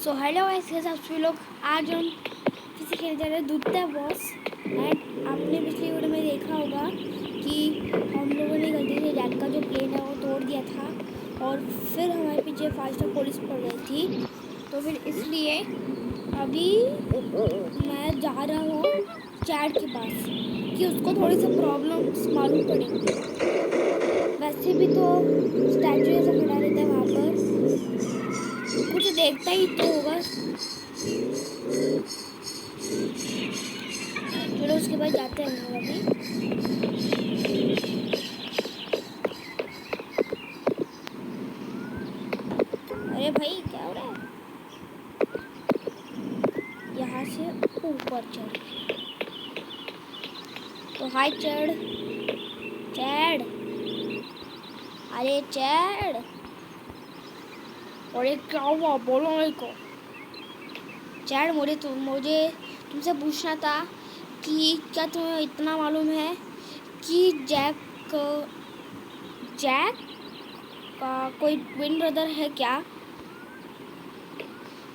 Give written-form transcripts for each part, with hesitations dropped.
So hello guys, कैसे आप सभी लोग। आज हम किसी खेलने जा रहे हैं दूध का बॉस। एंड आपने पिछली वीडियो में देखा होगा कि हम लोगों ने गलती से जैक का जो प्लेन है वो तोड़ दिया था और फिर हमारे पीछे 5 स्टार पुलिस पड़ गई थी। तो फिर इसलिए अभी मैं जा रहा हूँ चैट के पास कि उसको थोड़ी सी प्रॉब्लम्स मालूम पड़ेंगी। वैसे भी तो स्टैचू जैसा खड़ा रहता है वहाँ पर, कुछ देखता ही तो होगा। चलो उसके बाद जाते हैं हम लोग अभी। अरे भाई क्या हो रहा है। यहाँ से ऊपर चढ़। तो हाय चढ़ चढ़। अरे चढ़। अरे क्या हुआ बोलो मेरे को। चढ़। मुझे तुमसे पूछना था कि क्या तुम्हें इतना मालूम है कि जैक का कोई ट्विन ब्रदर है क्या।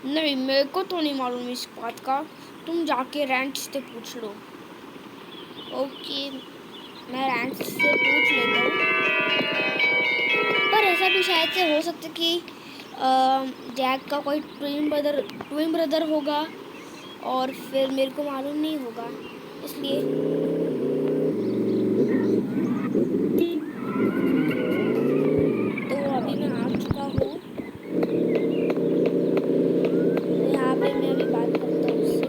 नहीं, मेरे को तो नहीं मालूम इस बात का। तुम जाके रैंच से पूछ लो। ओके, मैं रैंच से पूछ लेता हूँ। पर ऐसा भी शायद से हो सकता कि जैक का कोई ट्विन ब्रदर होगा और फिर मेरे को मालूम नहीं होगा, इसलिए। तो अभी मैं आ चुका हूँ। तो यहाँ पे मैं अभी बात करता हूँ उससे।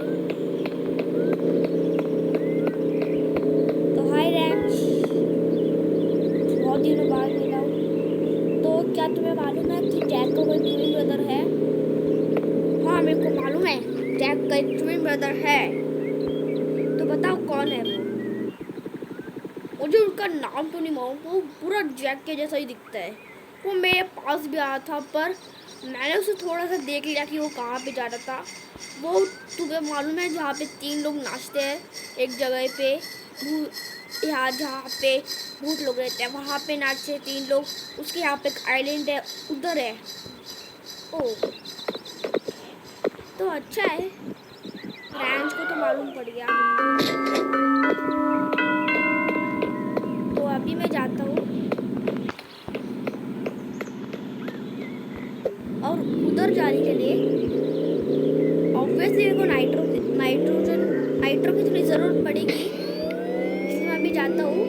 तो हाय रैंच, बहुत दिनों बाद मिला हूँ। तो क्या तुम्हें मालूम है कि जैक का कोई ट्विन ब्रदर है। हाँ, मेरे को मालूम है जैक का एक ट्विन ब्रदर है। तो बताओ कौन है वो। मुझे उनका नाम तो नहीं मालूम, वो पूरा जैक के जैसा ही दिखता है। वो मेरे पास भी आया था, पर मैंने उसे थोड़ा सा देख लिया कि वो कहाँ पे जा रहा था। वो तुम्हें मालूम है जहाँ पे 3 लोग नाचते हैं एक जगह पे, यहाँ जहाँ पे भूत लोग रहते हैं वहाँ पे नाचते 3 लोग। उसके यहाँ पे एक आइलैंड है, उधर है। ओ तो अच्छा है, रैंच को तो मालूम पड़ गया। तो अभी मैं जाता हूँ और उधर जाने के लिए ऑब्वियसली मेरे को नाइट्रो की थोड़ी ज़रूरत पड़ेगी, इसलिए मैं अभी जाता हूँ।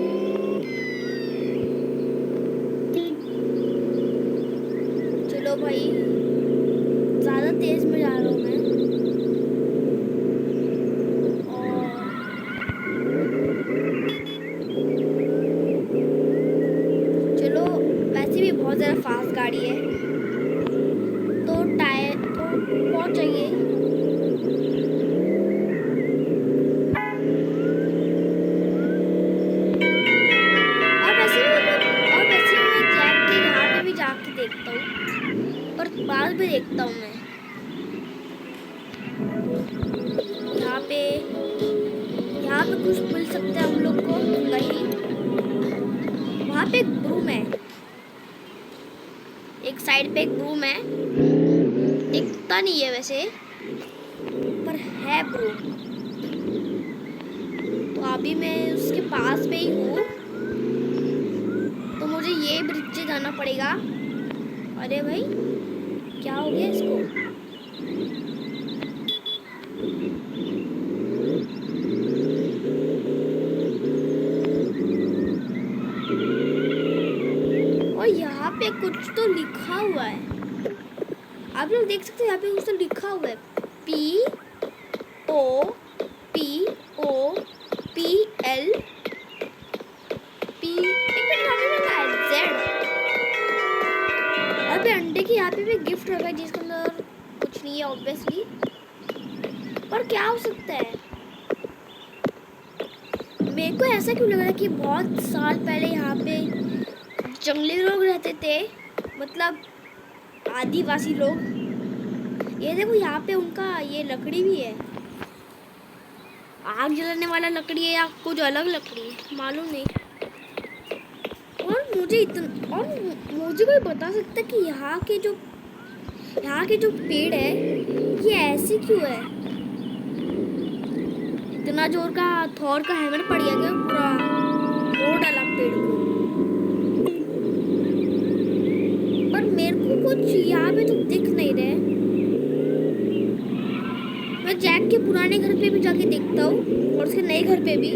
चलो भाई, ज़्यादा तेज़ में जा रहा हूँ मैं। और चलो, वैसे भी बहुत ज़्यादा फास्ट गाड़ी है तो टायर तो पहुँच जाइए। और वैसे भी मैं जैक के यहाँ पे भी जाके देखता हूँ, पर बाद में देखता हूँ मैं। यहाँ पे कुछ मिल सकता है हम लोग को। नहीं, वहाँ पे एक ब्रूम है, एक साइड पे एक ब्रूम है। दिखता नहीं है वैसे, पर है ब्रूम। तो अभी मैं उसके पास में ही हूँ, तो मुझे ये ब्रिज से जाना पड़ेगा। अरे भाई क्या हो गया इसको। और यहाँ पे कुछ तो लिखा हुआ है, आप लोग देख सकते हैं। यहाँ पे कुछ तो लिखा हुआ है POPOPL P। एक मिनट, यहाँ पे क्या है Z। और पे अंडे की यहाँ पे भी गिफ्ट रखा है जिसके अंदर कुछ नहीं है ऑब्वियसली, पर क्या हो सकता है। मेरे को ऐसा क्यों लग रहा है कि बहुत साल पहले यहाँ पे जंगली लोग रहते थे, मतलब आदिवासी लोग। ये देखो यहाँ पे उनका ये लकड़ी भी है, आग जलाने वाला लकड़ी है या कुछ अलग लकड़ी है मालूम नहीं। और मुझे कोई बता सकता है कि यहाँ के जो पेड़ है ये ऐसी क्यों है? इतना जोर का थॉर का हैमर पड़ गया क्या? पूरा फोड़ डाला पेड़ को। पर मेरे को कुछ यहाँ पे तो दिख नहीं रहे। मैं जैक के पुराने घर पे भी जाके देखता हूँ और उसके नए घर पे भी।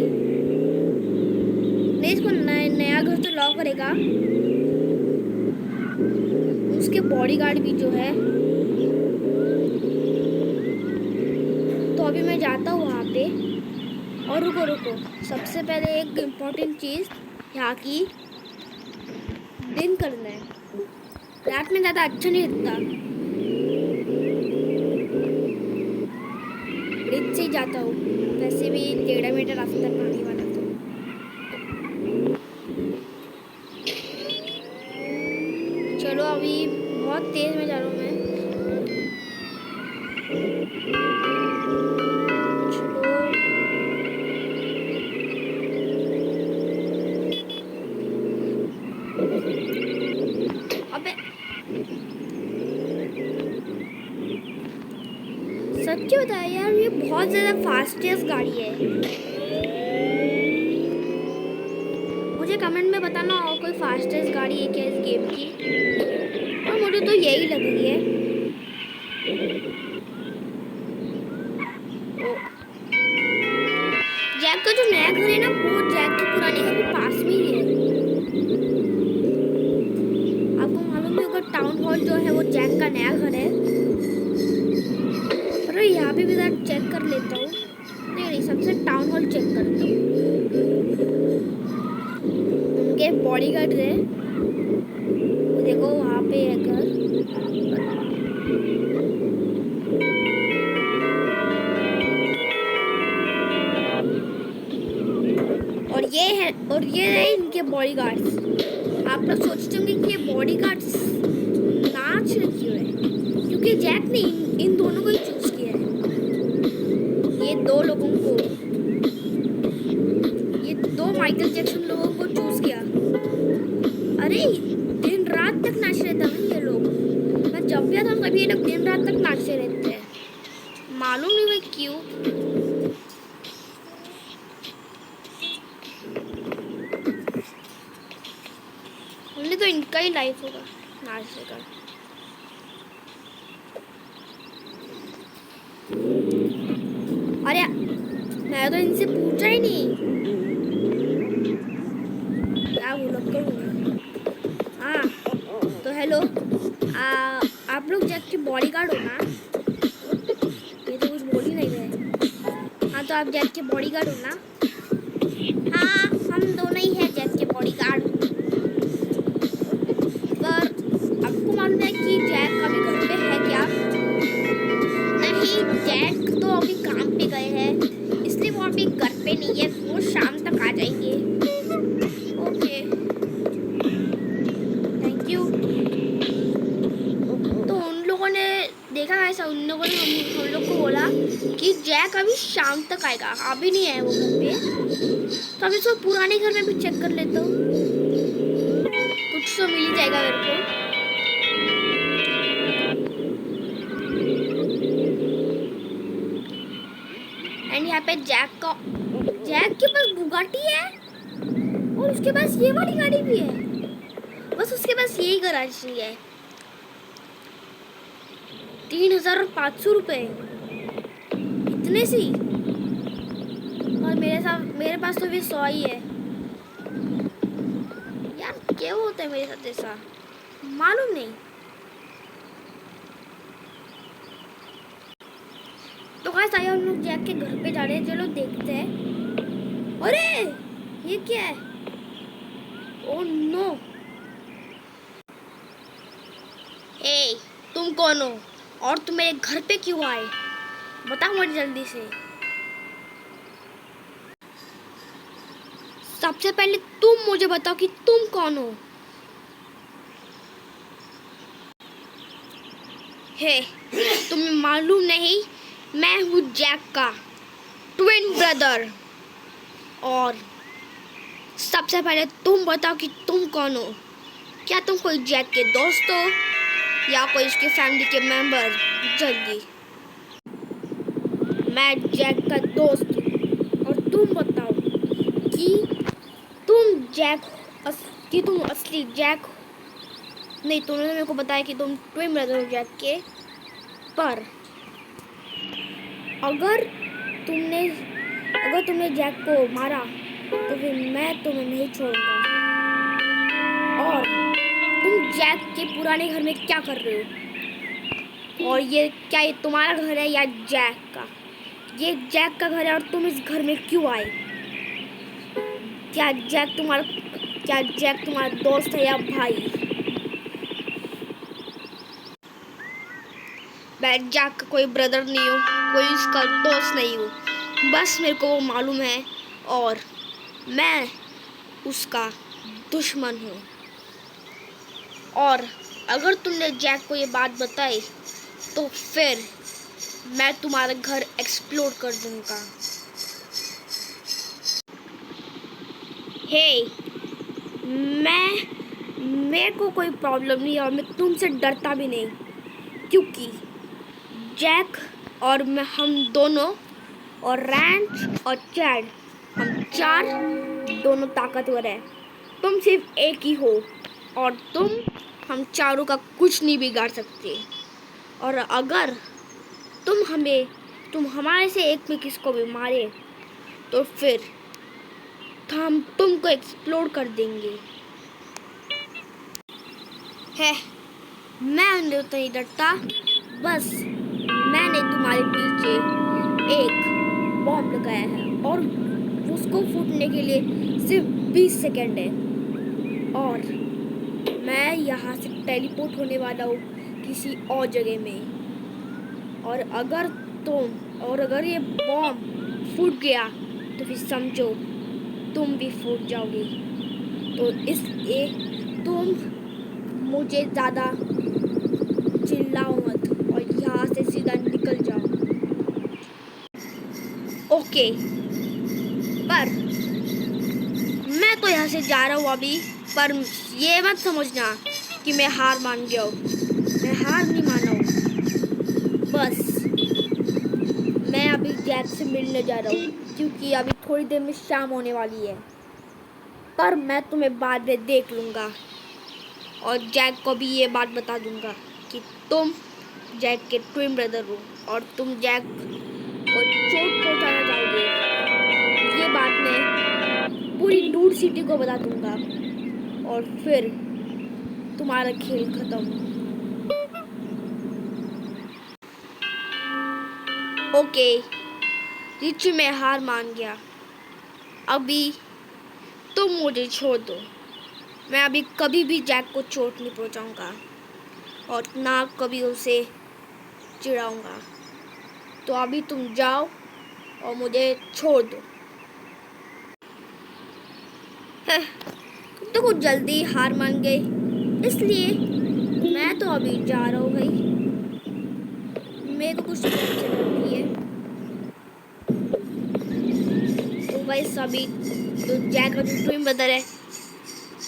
नहीं, इसको नया घर तो लॉक करेगा। उसके बॉडीगार्ड भी जो है। तो अभी मैं जाता हूँ वहाँ पे। और रुको रुको, सबसे पहले एक इम्पोर्टेंट चीज़ यहाँ की दिन करना है। रात में ज़्यादा अच्छा नहीं दिखता। ब्रिज से ही जाता हूँ, वैसे भी टेढ़ा मेढ़ा रास्ता पानी वाला। तो चलो, अभी बहुत तेज में जा रहा हूँ मैं। चलो, अबे सच्ची बताया यार, ये बहुत ज़्यादा फास्टेस्ट गाड़ी है। मुझे कमेंट में बताना और कोई फास्टेस्ट गाड़ी है क्या इस गेम की। और मुझे तो यही लग रही है। जैक का जो नया घर है ना, वो जैक के पुराने घर के पास में ही है। आपको मालूम ही होगा, टाउन हॉल जो है वो जैक का नया घर है। अरे यहाँ पे भी जरा चेक कर लेता हूँ। नहीं, सबसे टाउन हॉल चेक करता हूँ। उनके बॉडीगार्ड है, वो देखो वहाँ पे है घर। और ये है इनके बॉडीगार्ड्स। आप लोग सोचते होंगे कि ये बॉडीगार्ड्स नाच क्यों है, क्योंकि जैक ने इन दोनों को ही चूज किया है। ये दो लोगों को, ये दो माइकल जैक्सन लोगों को चूज किया। अरे दिन रात तक नाच रहे थे ये लोग। मैं जब भी आता हूँ तभी ये लोग दिन रात तक नाचते रहते हैं। मालूम नहीं भाई क्यों। हमने तो इनका ही लाइफ होगा नाचने का। अरे मैं तो इनसे पूछा ही नहीं, क्या बोलो करूँगा। हाँ तो हेलो, आप लोग जैक के बॉडीगार्ड हो ना? ये तो कुछ बोल ही नहीं रहे। हाँ तो आप जैक के बॉडीगार्ड हो ना? हाँ, हम दोनों ही हैं जैक के बॉडीगार्ड। पर आपको मालूम है कि जैक अभी घर पे है क्या? नहीं, जैक तो अभी काम पे गए हैं, इसलिए वो अभी घर पे नहीं है। वो शाम तक आ जाएंगे। Okay, thank you. तो उन लोगों ने देखा ऐसा, उन लोगों ने हम लोग को बोला कि जैक अभी शाम तक आएगा, अभी नहीं है वो घर पे। तो अभी इसको पुराने घर में भी चेक कर लेता हूँ, कुछ तो मिल जाएगा मेरे को। एंड यहाँ पे जैक के पास बुगाटी है और उसके पास ये वाली गाड़ी भी है। बस उसके पास यही गराज नहीं है। 3,500 रुपये, इतने सी। और मेरे पास तो भी 100 ही है। यार क्या होता है मेरे साथ ऐसा, मालूम नहीं। तो गाइस आइए, हम लोग जैक के घर पे जा रहे हैं। चलो देखते हैं। अरे ये क्या है? Oh no. ए, तुम कौन हो और तुम मेरे घर पे क्यों आए? बताओ मुझे जल्दी से। सबसे पहले तुम मुझे बताओ कि तुम कौन हो। हे, तुम्हें मालूम नहीं, मैं हूँ जैक का ट्विन ब्रदर। और सबसे पहले तुम बताओ कि तुम कौन हो। क्या तुम कोई जैक के दोस्त हो या कोई उसके फैमिली के मेंबर? जल्दी। मैं जैक का दोस्त हूँ और तुम बताओ कि तुम असली जैक हो। नहीं, तुमने मेरे को बताया कि तुम ट्विन ब्रदर हो जैक के। पर अगर तुमने जैक को मारा तो फिर मैं तुम्हें नहीं छोड़ूंगा। और तुम जैक के पुराने घर में क्या कर रहे हो? और ये तुम्हारा घर है या जैक का? ये जैक का घर है और तुम इस घर में क्यों आए? क्या जैक तुम्हारा दोस्त है या भाई? मैं जैक का कोई ब्रदर नहीं हूँ, कोई इसका दोस्त नहीं हूँ। बस मेरे को वो मालूम है और मैं उसका दुश्मन हूँ। और अगर तुमने जैक को ये बात बताई तो फिर मैं तुम्हारा घर एक्सप्लोर कर दूंगा। हे, मेरे को कोई प्रॉब्लम नहीं है और मैं तुमसे डरता भी नहीं, क्योंकि जैक और हम दोनों और रैंच और चैड, हम चार दोनों ताकतवर हैं। तुम सिर्फ एक ही हो और हम चारों का कुछ नहीं बिगाड़ सकते। और अगर तुम हमारे से एक में किसको भी मारे तो फिर हम तुमको एक्सप्लोर कर देंगे। है, मैं उन्हें तो नहीं डरता, बस मैंने तुम्हारे पीछे एक बॉम्ब लगाया है और उसको फूटने के लिए सिर्फ 20 सेकेंड है और मैं यहाँ से टेलीपोर्ट होने वाला हूँ किसी और जगह में। और अगर ये बॉम्ब फूट गया तो फिर समझो तुम भी फूट जाओगे। तो इसलिए तुम मुझे ज़्यादा चिल्लाओ मत और यहाँ से सीधा निकल जाओ। ओके, पर मैं तो यहाँ से जा रहा हूँ अभी। पर ये मत समझना कि मैं हार मान गया हूँ। मैं हार नहीं माना हूँ, बस मैं अभी जैक से मिलने जा रहा हूँ क्योंकि अभी थोड़ी देर में शाम होने वाली है। पर मैं तुम्हें बाद में देख लूँगा और जैक को भी ये बात बता दूँगा कि तुम जैक के ट्विन ब्रदर हो और तुम जैक को चोट पहुँचाना चाहोगे। ये बात मैं पूरी डूड सिटी को बता दूँगा और फिर तुम्हारा खेल खत्म। ओके, रिची मैं हार मान गया। अभी तुम मुझे छोड़ दो। मैं अभी कभी भी जैक को चोट नहीं पहुंचाऊंगा और ना कभी उसे चिढ़ाऊंगा। तो अभी तुम जाओ और मुझे छोड़ दो। तुम तो कुछ जल्दी हार मान गए, इसलिए मैं तो अभी जा रहा हूँ भाई। मेरे को कुछ टेंशन नहीं है। तो भाई सभी तो जैक का जो ट्विन ब्रदर है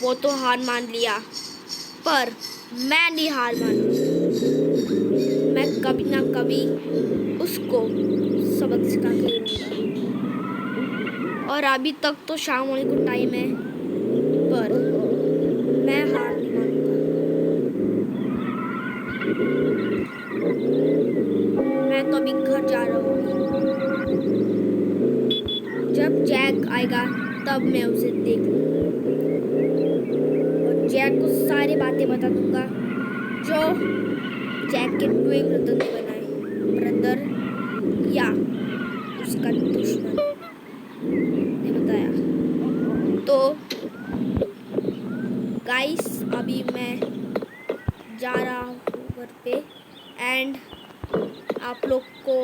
वो तो हार मान लिया, पर मैं नहीं हार मानूंगा। मैं कभी ना कभी उसको सबक सिखा के रहूंगा। और अभी तक तो शाम होने को टाइम है, पर मैं हार नहीं मानूंगा। मैं तो अभी घर जा रहा हूँ। जब जैक आएगा तब मैं उसे देख लूँगा और जैक को सारी बातें बता दूंगा जो जैक के ट्विन ब्रदर ने बनाए। ब्रदर या उसका दुश्मन ने बताया। तो गाइस, अभी मैं जा रहा हूँ घर पे एंड आप लोग को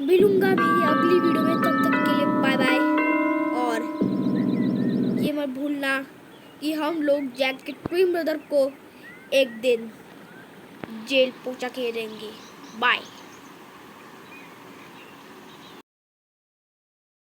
मिलूंगा भी अगली वीडियो में। तब तक के लिए बाय बाय। और ये मत भूलना कि हम लोग जैक के ट्विन ब्रदर को एक दिन जेल पहुंचा के रहेंगे। बाय।